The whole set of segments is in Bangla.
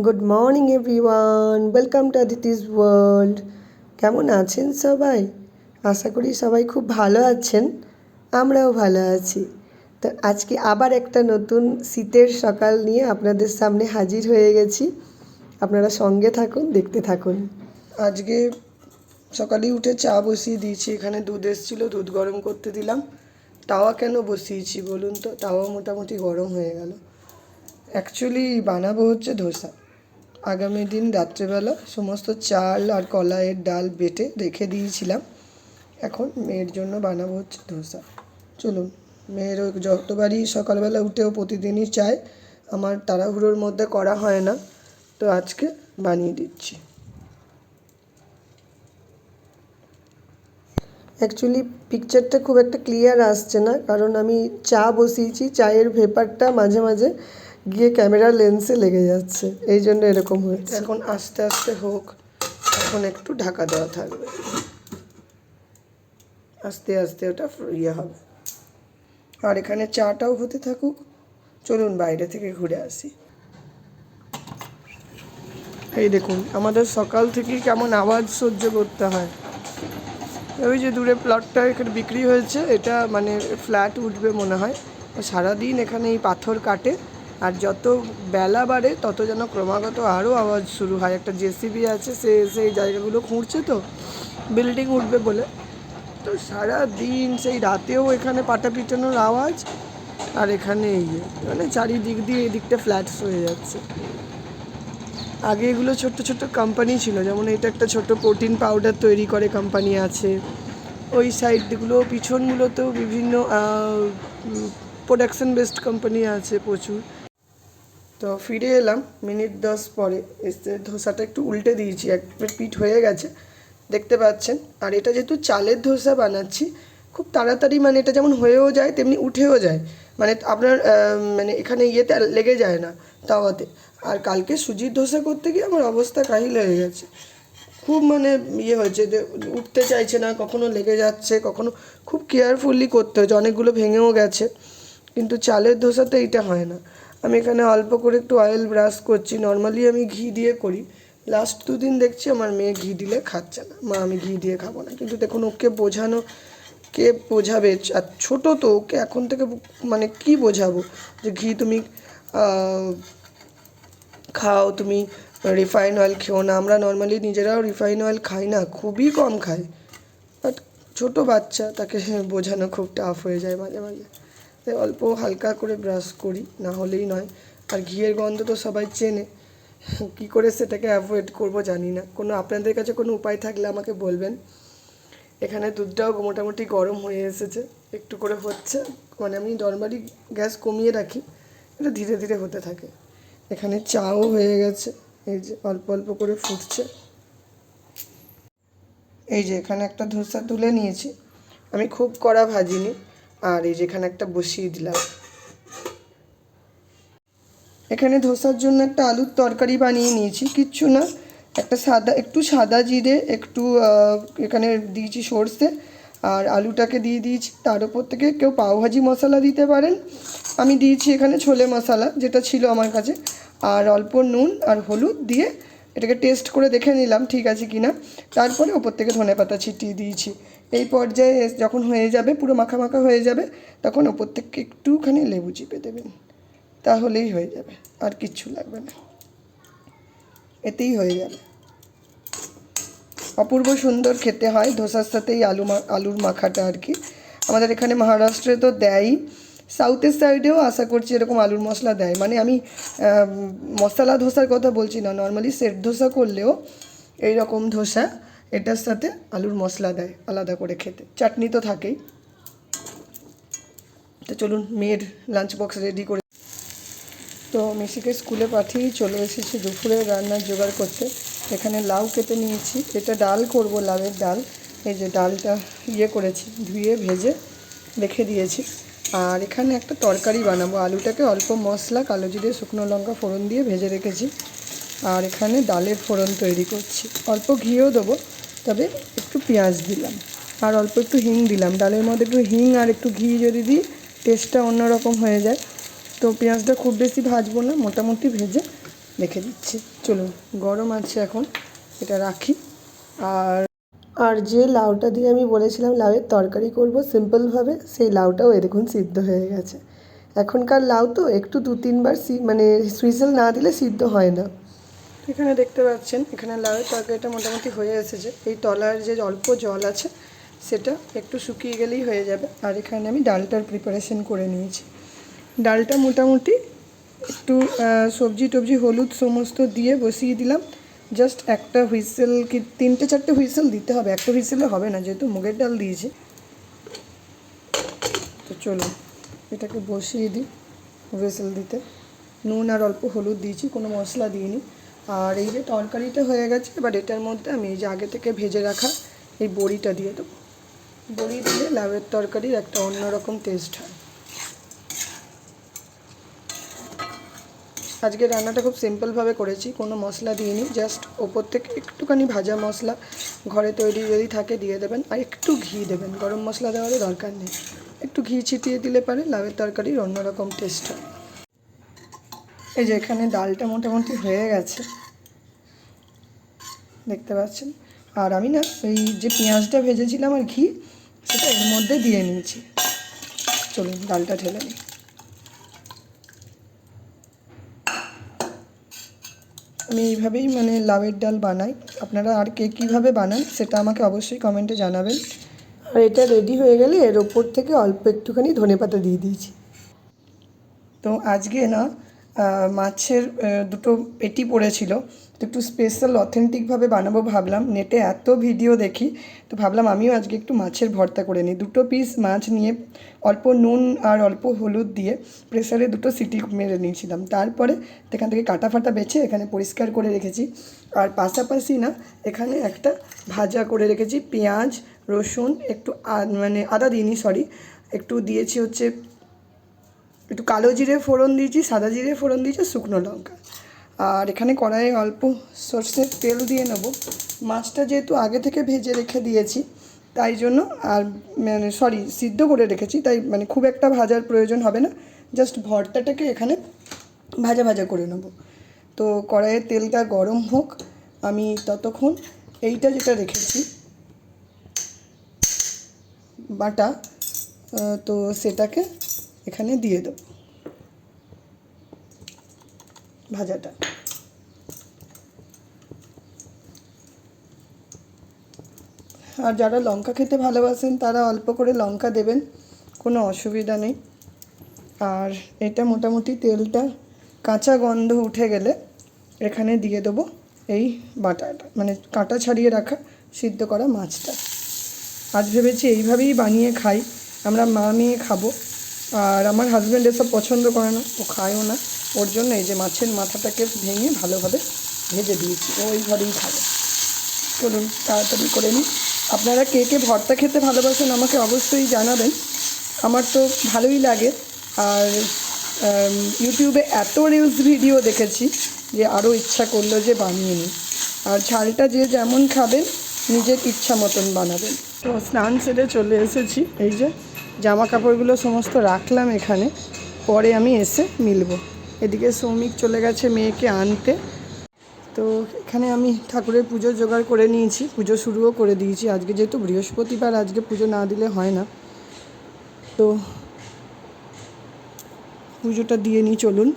Good morning everyone, welcome to Aditi's world. কেমন আছেন সবাই? আশা করি সবাই খুব ভালো আছেন, আমরাও ভালো আছি। তো আজকে আবার একটা নতুন শীতের সকাল নিয়ে আপনাদের সামনে হাজির হয়ে গেছি। আপনারা সঙ্গে থাকুন, দেখতে থাকুন। আজকে সকালেই উঠে চা বসিয়ে দিয়েছি। এখানে দুধ এসেছিলো, দুধ গরম করতে দিলাম। তাওয়া কেন বসিয়েছি বলুন তো? তাওয়া মোটামুটি গরম হয়ে গেল। অ্যাকচুয়ালি বানাবো হচ্ছে ধোসা। আগামী দিন রাত্রেবেলা সমস্ত চাল আর কলাইয়ের ডাল বেটে রেখে দিয়েছিলাম। এখন মেয়ের জন্য বানাবো হচ্ছে ধোসা। চলুন, মেয়ের যতবারই সকালবেলা উঠেও প্রতিদিনই চায়, আমার তাড়াহুড়োর মধ্যে করা হয় না, তো আজকে বানিয়ে দিচ্ছি। অ্যাকচুয়ালি পিকচারটা খুব একটা ক্লিয়ার আসছে না, কারণ আমি চা বসিয়েছি, চায়ের ভেপারটা মাঝে মাঝে গিয়ে ক্যামেরার লেন্সে লেগে যাচ্ছে, এই জন্য এরকম হয়েছে। এখন আস্তে আস্তে হোক, এখন একটু ঢাকা দেওয়া থাকবে, আস্তে আস্তে ওটা ইয়ে হবে। আর এখানে চাটাও হতে থাকুক। চলুন বাইরে থেকে ঘুরে আসি। এই দেখুন, আমাদের সকাল থেকেই কেমন আওয়াজ সহ্য করতে হয়। ওই যে দূরে প্লটটা এখানে বিক্রি হয়েছে, এটা মানে ফ্ল্যাট উঠবে মনে হয়। সারাদিন এখানে এই পাথর কাটে, আর যত বেলা বাড়ে তত যেন ক্রমাগত আরও আওয়াজ শুরু হয়। একটা জেসিবি আছে, সেই জায়গাগুলো খুঁড়ছে, তো বিল্ডিং উঠবে বলে। তো সারা দিন সেই রাতেও এখানে পাটা পিটানোর আওয়াজ, আর এখানে এই মানে চারিদিক দিয়ে এই দিকটা ফ্ল্যাটস হয়ে যাচ্ছে। আগে এগুলো ছোট্ট ছোট্ট কোম্পানি ছিল, যেমন এটা একটা ছোট প্রোটিন পাউডার তৈরি করে কোম্পানি আছে। ওই সাইডগুলো পিছনগুলোতেও বিভিন্ন প্রোডাকশন বেসড কোম্পানি আছে প্রচুর। তো ফিরে এলাম মিনিট 10 পরে। এসে ধোসাটা একটু উল্টে দিয়েছি, এক পিঠ হয়ে গেছে দেখতে পাচ্ছেন। আর এটা যেহেতু চালের ধোসা বানাচ্ছি, খুব তাড়াতাড়ি মানে এটা যেমন হয়েও যায় তেমনি উঠেও যায়, মানে আপনার মানে এখানে ইয়েতে লেগে যায় না তাওয়াতে। আর কালকে সুজির ধোসা করতে গিয়ে আমার অবস্থা কাহিল হয়ে গেছে, খুব মানে ইয়ে হয়েছে যে উঠতে চাইছে না, কখনো লেগে যাচ্ছে, কখনো খুব কেয়ারফুলি করতে হয়েছে, অনেকগুলো ভেঙেও গেছে। কিন্তু চালের ধোসাতে এইটা হয় না। আমি এখানে অল্প করে একটু অয়েল ব্রাশ করছি। নর্মালি আমি ঘি দিয়ে করি, লাস্ট দুদিন দেখছি আমার মেয়ে ঘি দিলে খাচ্ছে না। মা আমি ঘি দিয়ে খাবো না, কিন্তু দেখুন ওকে বোঝানো, কে বোঝাবে? আর ছোটো তো, ওকে এখন থেকে মানে কি বোঝাবো যে ঘি তুমি খাও, তুমি রিফাইন অয়েল খেও না। আমরা নর্মালি নিজেরাও রিফাইন অয়েল খাই না, খুবই কম খাই। বাট ছোটো বাচ্চা, তাকে বোঝানো খুব টাফ হয়ে যায় মাঝে মাঝে। তাই অল্প হালকা করে ব্রাশ করি, না হলেই নয়। আর ঘিয়ের গন্ধ তো সবাই চেনে, কী করে সেটাকে অ্যাভয়েড করবো জানি না। আপনাদের কাছে কোনো উপায় থাকলে আমাকে বলবেন। এখানে দুধটাও মোটামুটি গরম হয়ে এসেছে, একটু করে হচ্ছে, মানে আমি নর্মালি গ্যাস কমিয়ে রাখি, এটা ধীরে ধীরে হতে থাকে। এখানে চাও হয়ে গেছে, এই যে অল্প অল্প করে ফুটছে। এই যে এখানে একটা ধোসা তুলে নিয়েছি, আমি খুব কড়া ভাজিনি। আর এই যে এখানে একটা বসিয়ে দিলাম। এখানে ধোসার জন্য একটা আলুর তরকারি বানিয়ে নিয়েছি, কিচ্ছু না, একটু সাদা জিরে, একটু এখানে দিয়েছি সর্ষে, আর আলুটাকে দিয়ে দিয়েছি। তার উপর থেকে কেউ পাওভাজি মশলা দিতে পারেন, আমি দিয়েছি এখানে ছোলে মশলা যেটা ছিল আমার কাছে, আর অল্প নুন আর হলুদ দিয়ে এটাকে টেস্ট করে দেখে নিলাম ঠিক আছে কি না। তারপরে ওপর থেকে ধনেপাতা ছিটিয়ে দিয়েছি। এই পর্যায়ে যখন হয়ে যাবে, পুরো মাখা মাখা হয়ে যাবে, তখন ওপর থেকে একটুখানি লেবু চিপে দেবেন, তাহলেই হয়ে যাবে, আর কিচ্ছু লাগবে না, এতেই হয়ে যাবে। অপূর্ব সুন্দর খেতে হয় ধোসার সাথে এই আলুর মাখাটা আর কি। আমাদের এখানে মহারাষ্ট্রে তো দেয়ই, সাউথের সাইডেও আশা করছি এরকম আলুর মশলা দেয়। মানে আমি মশলা ধোসার কথা বলছি না, নর্মালি সেট ধোসা করলেও এই রকম ধোসা এটার সাথে আলুর মশলা দেয় আলাদা করে খেতে, চাটনি তো থাকেই। তো চলুন মেয়ের লাঞ্চ বক্স রেডি করে। তো মেসিকে স্কুলে পাঠিয়েই চলে এসেছি, দুপুরে রান্নার জোগাড় করতে। এখানে লাউ কেটে নিয়েছি, এটা ডাল করব, লাউয়ের ডাল। এই যে ডালটা করেছি, ধুয়ে ভেজে রেখে দিয়েছি। আর এখানে একটা তরকারি বানাবো, আলুটাকে অল্প মশলা, কালো জিরে, শুকনো লঙ্কা ফোড়ন দিয়ে ভেজে রেখেছি। আর এখানে ডালের ফোড়ন তৈরি করছি, অল্প ঘিও দেবো, তবে একটু পেঁয়াজ দিলাম, আর অল্প একটু হিং দিলাম। ডালের মধ্যে একটু হিং আর একটু ঘি যদি দিই, টেস্টটা অন্যরকম হয়ে যায়। তো পেঁয়াজটা খুব বেশি ভাজবো না, মোটামুটি ভেজে রেখে দিচ্ছি। চলুন, গরম আছে এখন, এটা রাখি। আর আর যে লাউটা দিয়ে আমি বলেছিলাম লাউয়ের তরকারি করব সিম্পলভাবে, সেই লাউটাও দেখুন সিদ্ধ হয়ে গেছে। এখনকার লাউ তো একটু 2-3 বার মানে সুইসেল না দিলে সিদ্ধ হয় না। এখানে দেখতে পাচ্ছেন, এখানে লাউয়ের তরকারিটা মোটামুটি হয়ে এসেছে। এই তলার যে অল্প জল আছে সেটা একটু শুকিয়ে গেলেই হয়ে যাবে। আর এখানে আমি ডালটার প্রিপারেশন করে নিয়েছি। ডালটা মোটামুটি একটু সবজি টবজি হলুদ সমস্ত দিয়ে বসিয়ে দিলাম। জাস্ট একটা হুইসেল কি 3-4টে হুইসেল দিতে হবে, একটা হুইসেলে হবে না যেহেতু মুগের ডাল দিয়েছি। তো চলুন এটাকে বসিয়ে দিই হুইসেল দিতে। নুন আর অল্প হলুদ দিয়েছি, কোনো মশলা দিইনি। আর এই যে তরকারিটা হয়ে গেছে, এবার এটার মধ্যে আমি এই যে আগে থেকে ভেজে রাখা এই বড়িটা দিয়ে দেবো। বড়ি দিলে লাউয়ের তরকারির একটা অন্যরকম টেস্ট হয়। আজকে রান্নাটা খুব সিম্পলভাবে করেছি, কোনো মশলা দিইনি। জাস্ট ওপর থেকে একটুখানি ভাজা মশলা ঘরে তৈরি যদি থাকে দিয়ে দেবেন, আর একটু ঘি দেবেন, গরম মশলা দেওয়ারও দরকার নেই। একটু ঘি ছিটিয়ে দিলে পারে লাউয়ের তরকারির অন্যরকম টেস্ট হয়। এই যে এখানে ডালটা মোটামুটি হয়ে গেছে, দেখতে পাচ্ছেন। আর আমি না এই যে পেঁয়াজটা ভেজেছিলাম আর ঘি, সেটা এর মধ্যে দিয়ে নিয়েছি। চলুন ডালটা ঢেলে নিই। আমি এইভাবেই মানে লাউয়ের ডাল বানাই। আপনারা আর কে কীভাবে বানান সেটা আমাকে অবশ্যই কমেন্টে জানাবেন। আর এটা রেডি হয়ে গেলে এর ওপর থেকে অল্প একটুখানি ধনেপাতা দিয়ে দিয়েছি। তো আজকে না মাছের দুটো পেটি পড়েছিল, তো একটু স্পেশাল অথেন্টিকভাবে বানাবো ভাবলাম। নেটে এত ভিডিও দেখি, তো ভাবলাম আমিও আজকে একটু মাছের ভর্তা করে নিই। 2 পিস মাছ নিয়ে অল্প নুন আর অল্প হলুদ দিয়ে প্রেসারে 2 সিটি মেরে নিয়েছিলাম। তারপরে এখান থেকে কাটা ফাটা বেছে এখানে পরিষ্কার করে রেখেছি। আর পাশাপাশি না এখানে একটা ভাজা করে রেখেছি, পেঁয়াজ রসুন একটু মানে আদা দিইনি, সরি, একটু দিয়েছি হচ্ছে একটু কালো জিরে ফোড়ন দিয়েছি, সাদা জিরে ফোড়ন দিয়েছি, শুকনো লঙ্কা। আর এখানে কড়াইয়ে অল্প সর্ষের তেল দিয়ে নেব। মাছটা যেহেতু আগে থেকে ভেজে রেখে দিয়েছি তাই জন্য, আর মানে সরি সিদ্ধ করে রেখেছি, তাই মানে খুব একটা ভাজার প্রয়োজন হবে না। জাস্ট ভর্তাটাকে এখানে ভাজা ভাজা করে নেব। তো কড়াইয়ের তেলটা গরম হোক, আমি ততক্ষণ এইটা যেটা রেখেছি বাটা, তো সেটাকে এখানে দিয়ে দেবো ভাজাটা। আর যারা লঙ্কা খেতে ভালোবাসেন তারা অল্প করে লঙ্কা দেবেন, কোনো অসুবিধা নেই। আর এটা মোটামুটি তেলটা কাঁচা গন্ধ উঠে গেলে এখানে দিয়ে দেবো এই বাটাটা, মানে কাঁটা ছাড়িয়ে রাখা সিদ্ধ করা মাছটা। আজ ভেবেছি এইভাবেই বানিয়ে খাই, আমরা মা মেয়ে খাবো। আর আমার হাজব্যান্ড এসব পছন্দ করে না, ও খায়ও না। ওর জন্য এই যে মাছের মাথাটাকে ভেঙে ভালোভাবে ভেজে দিয়েছি, ও ওইভাবেই খাবে। চলুন তাড়াতাড়ি করে নিই। আপনারা কে কে ভর্তা খেতে ভালোবাসেন আমাকে অবশ্যই জানাবেন, আমার তো ভালোই লাগে। আর ইউটিউবে এত রিলস ভিডিও দেখেছি যে আরও ইচ্ছা করলো যে বানিয়ে নিই। আর ঝালটা যে যেমন খাবেন নিজের ইচ্ছা মতন বানাবেন। তো স্নান সেরে চলে এসেছি, এই যে জামা কাপড়গুলো সমস্ত রাখলাম এখানে, পরে আমি এসে মিলবো। এদিকে সৌমিক চলে গেছে মেয়েকে আনতে। তো এখানে আমি ঠাকুরের পুজো জোগাড় করে নিয়েছি, পুজো শুরুও করে দিয়েছি। আজকে যেহেতু বৃহস্পতিবার, আজকে পুজো না দিলে হয় না, তো পুজোটা দিয়ে নিই। চলুন।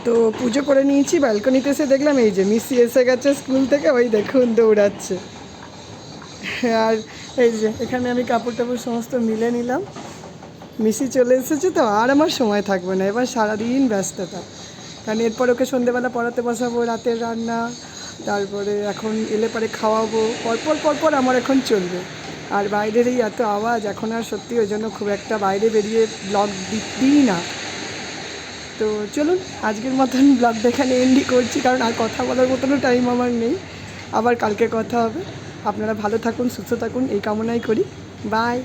তো পুজো করে নিয়েছি, ব্যালকনিতে এসে দেখলাম এই যে মিসি এসে গেছে স্কুল থেকে, ওই দেখুন দৌড়াচ্ছে। আর এই যে এখানে আমি কাপড় টাপড় সমস্ত মিলে নিলাম। মিশি চলে এসেছে তো আর আমার সময় থাকবে না, এবার সারাদিন ব্যস্ততা। কারণ এরপর ওকে সন্ধেবেলা পড়াতে বসাবো, রাতের রান্না, তারপরে এখন এলে পরে খাওয়াবো, পরপর আমার এখন চলবে। আর বাইরের এই এত আওয়াজ এখন আর সত্যি ওই জন্য খুব একটা বাইরে বেরিয়ে ব্লগ দিই না। তো চলুন আজকের মতন ব্লগটা এখানে এন্ডই করছি, কারণ আর কথা বলার মতনও টাইম আমার নেই। আবার কালকে কথা হবে। আপনারা ভালো থাকুন, সুস্থ থাকুন এই কামনাই করি। বাই।